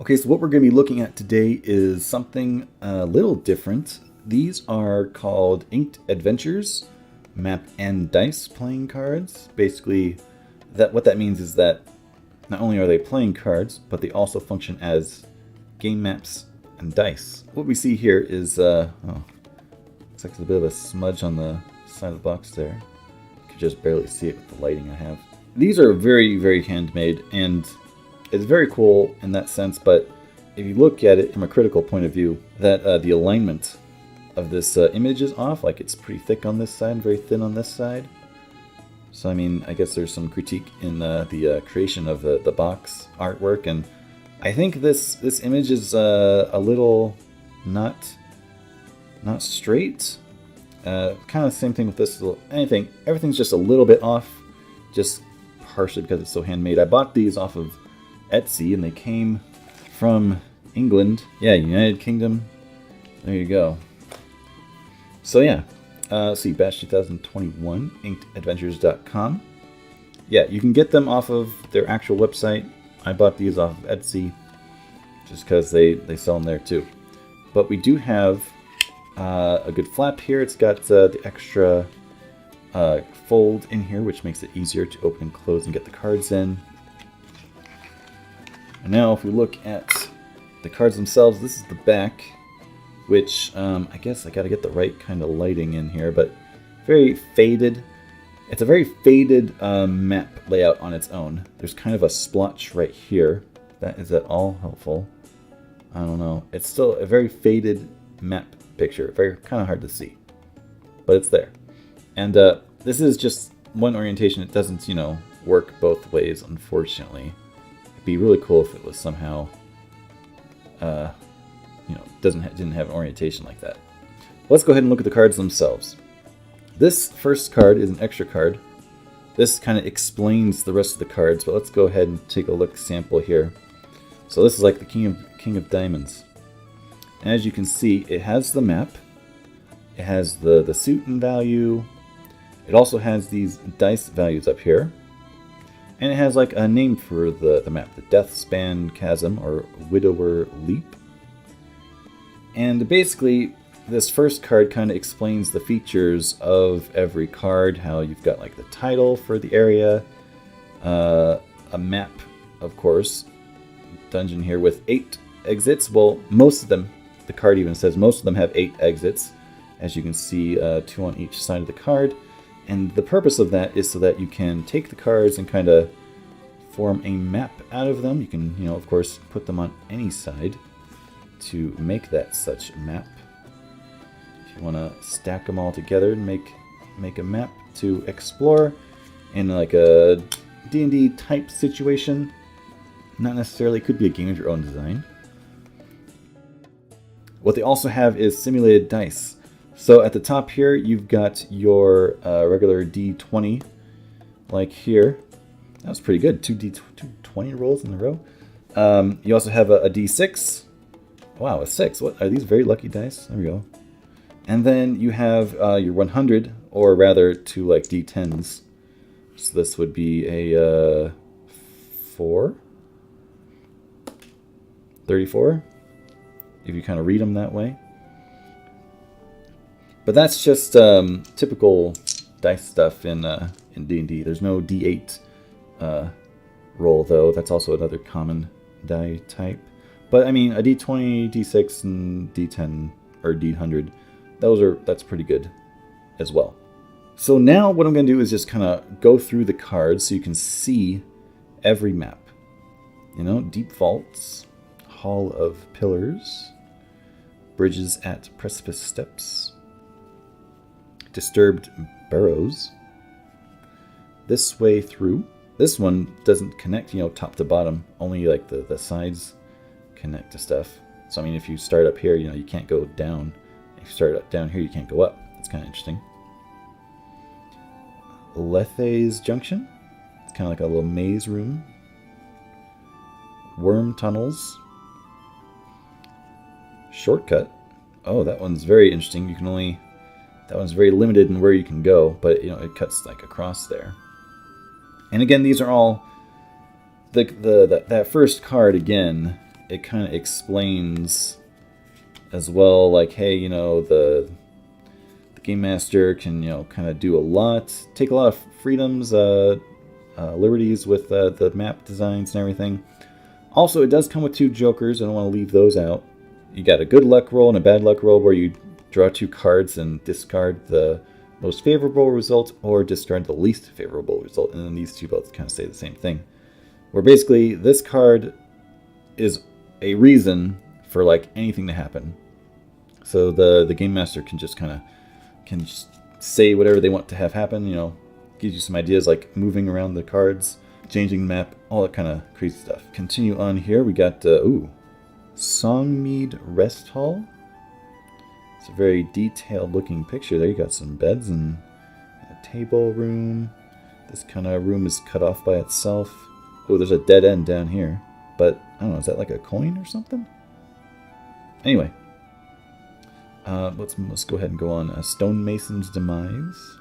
Okay, so what we're going to be looking at today is something a little different. These are called Inked Adventures map and dice playing cards. Basically, what that means is that not only are they playing cards, but they also function as game maps and dice. What we see here is, looks like there's a bit of a smudge on the side of the box there. You can just barely see it with the lighting I have. These are very, very handmade, and it's very cool in that sense, but if you look at it from a critical point of view, that the alignment of this image is off. Like, it's pretty thick on this side and very thin on this side. So, I mean, I guess there's some critique in the creation of the box artwork, and I think this image is a little not straight. Kind of the same thing with this. Everything's just a little bit off, just partially because it's so handmade. I bought these off of Etsy, and they came from England. Yeah, United Kingdom. There you go. So yeah, see, Batch 2021, inkedadventures.com. Yeah, you can get them off of their actual website. I bought these off of Etsy just because they sell them there too. But we do have a good flap here. It's got the extra fold in here, which makes it easier to open and close and get the cards in. And now if we look at the cards themselves, this is the back, which I guess I got to get the right kind of lighting in here, but very faded. It's a very faded map layout on its own. There's kind of a splotch right here. Is that all helpful? I don't know. It's still a very faded map picture. Very kind of hard to see, but it's there. And this is just one orientation. It doesn't, work both ways, unfortunately. It'd be really cool if it was somehow, didn't have an orientation like that. Let's go ahead and look at the cards themselves. This first card is an extra card. This kind of explains the rest of the cards, but let's go ahead and take a look sample here. So this is like the King of Diamonds. And as you can see, it has the map. It has the suit and value. It also has these dice values up here. And it has like a name for the map, the Deathspan Chasm, or Widower Leap. And basically, this first card kind of explains the features of every card, how you've got like the title for the area, a map, of course, dungeon here with 8 exits. Well, most of them, the card even says most of them have 8 exits. As you can see, 2 on each side of the card. And the purpose of that is so that you can take the cards and kind of form a map out of them. You can, of course, put them on any side to make that such map. If you want to stack them all together and make a map to explore in like a D&D type situation. Not necessarily, could be a game of your own design. What they also have is simulated dice. So at the top here, you've got your regular D20, like here. That was pretty good. 2 D20 rolls in a row. You also have a D6. Wow, a 6. What are these? Very lucky dice. There we go. And then you have your 100, or rather 2 like D10s. So this would be a 4, 34, if you kind of read them that way. But that's just typical dice stuff in D&D. There's no D8 roll, though. That's also another common die type. But I mean, a D20, D6, and D10 or D100, that's pretty good as well. So now what I'm going to do is just kind of go through the cards so you can see every map. Deep Vaults, Hall of Pillars, Bridges at Precipice Steps, Disturbed Burrows, This Way Through. This one doesn't connect, top to bottom. Only like the sides connect to stuff. So I mean, if you start up here, you can't go down. If you start up down here, you can't go up. That's kind of interesting. Lethe's Junction. It's kind of like a little maze room. Worm Tunnels. Shortcut. Oh, that one's very interesting. That one's very limited in where you can go, but it cuts like across there. And again, these are all that first card again it kind of explains as well, like, hey, you know, the Game Master can, you know, kind of do a lot, take a lot of freedoms, liberties with the map designs and everything. Also, it does come with 2 jokers. I don't want to leave those out. You got a good luck roll and a bad luck roll where you draw 2 cards and discard the most favorable result or discard the least favorable result. And then these 2 both kind of say the same thing. Where basically this card is a reason for like anything to happen. So the Game Master can just kind of just say whatever they want to have happen, you know, gives you some ideas like moving around the cards, changing the map, all that kind of crazy stuff. Continue on here, we got, Songmead Rest Hall. It's a very detailed looking picture there. You got some beds and a table room. This kind of room is cut off by itself. Oh, there's a dead end down here. But, I don't know, is that like a coin or something? Anyway. Let's go ahead and go on. Stonemason's Demise.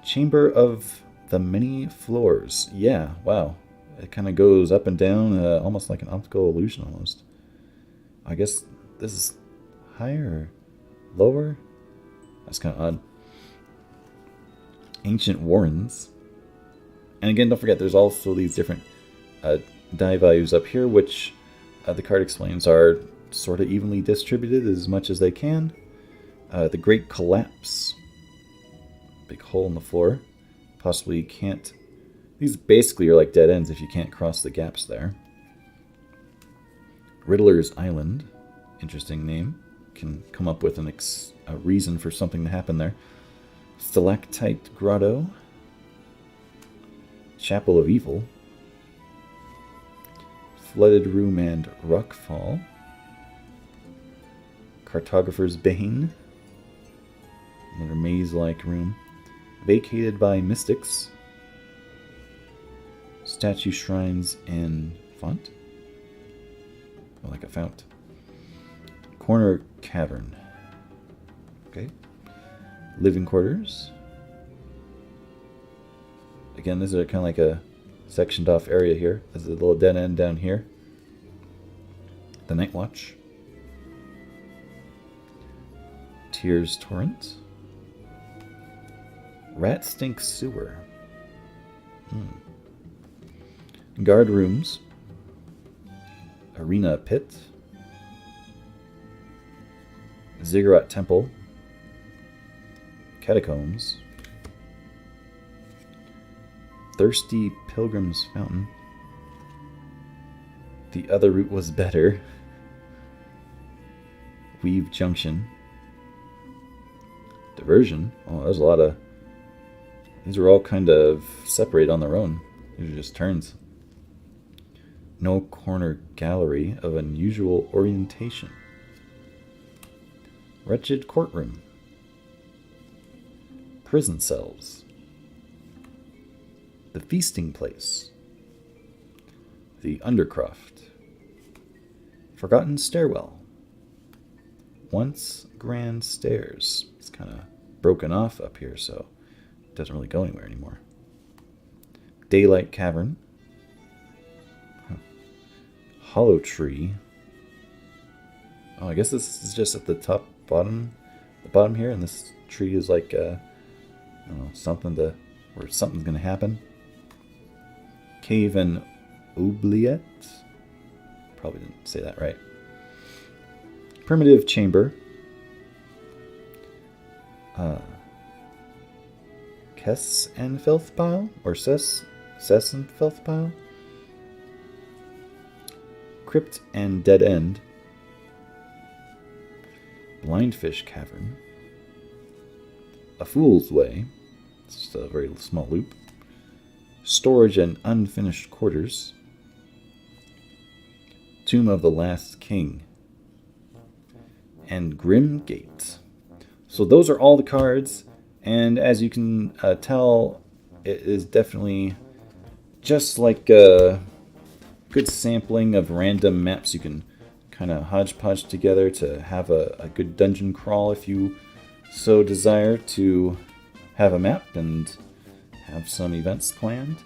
Chamber of the Many Floors. Yeah, wow. It kind of goes up and down, almost like an optical illusion almost. I guess this is higher or lower? That's kind of odd. Ancient Warrens. And again, don't forget, there's also these different die values up here, which the card explains are sort of evenly distributed as much as they can. The Great Collapse. Big hole in the floor. Possibly can't... These basically are like dead ends if you can't cross the gaps there. Riddler's Island. Interesting name. Can come up with a reason for something to happen there. Stalactite Grotto. Chapel of Evil. Flooded Room and Rockfall. Cartographer's Bane. Another maze-like room. Vacated by Mystics. Statue Shrines and Font. Oh, like a fount. Corner Cavern. Okay. Living Quarters. Again, this is kind of like a sectioned off area here. There's a little dead end down here. The Night Watch. Tears Torrent. Rat Stink Sewer. Guard Rooms. Arena Pit. Ziggurat Temple. Catacombs. Thirsty Pilgrim's Fountain. The other route was better. Weave Junction. Diversion. Oh, there's a lot of... These are all kind of separate on their own. These are just turns. No Corner Gallery of Unusual Orientation. Wretched Courtroom. Prison Cells. The Feasting Place. The Undercroft. Forgotten Stairwell. Once Grand Stairs. It's kind of broken off up here, so it doesn't really go anywhere anymore. Daylight Cavern. Hollow Tree. Oh, I guess this is just at the bottom here, and this tree is like, I don't know, something where something's gonna happen. Cave and Oubliette. Probably didn't say that right. Primitive Chamber. Kess and Filth Pile? Or Cess and Filth Pile? Crypt and Dead End. Blindfish Cavern. A Fool's Way. It's just a very small loop. Storage and Unfinished Quarters. Tomb of the Last King. And Grim Gate. So those are all the cards, and as you can tell, it is definitely just like a good sampling of random maps you can kind of hodgepodge together to have a good dungeon crawl if you so desire to have a map and have some events planned.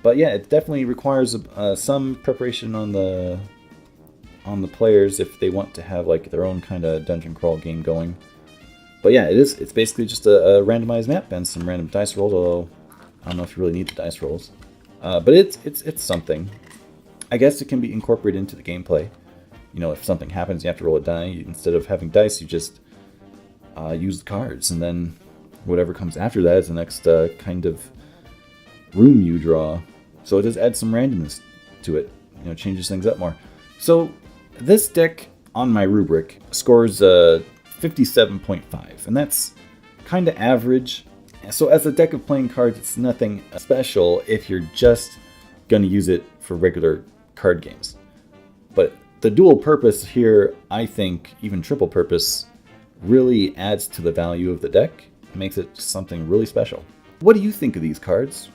But yeah, it definitely requires some preparation on the players if they want to have like their own kind of dungeon crawl game going. But yeah, it's basically just a randomized map and some random dice rolls, although I don't know if you really need the dice rolls. But it's something. I guess it can be incorporated into the gameplay. You know, if something happens, you have to roll a die. Instead of having dice, you just use the cards, and then whatever comes after that is the next kind of room you draw. So it does add some randomness to it. You know, changes things up more. So this deck on my rubric scores 57.5, and that's kind of average. So as a deck of playing cards, it's nothing special if you're just going to use it for regular card games. But the dual purpose here, I think, even triple purpose, really adds to the value of the deck. It makes it something really special. What do you think of these cards?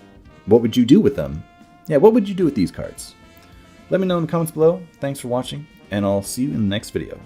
What would you do with them? Yeah, what would you do with these cards? Let me know in the comments below. Thanks for watching, and I'll see you in the next video.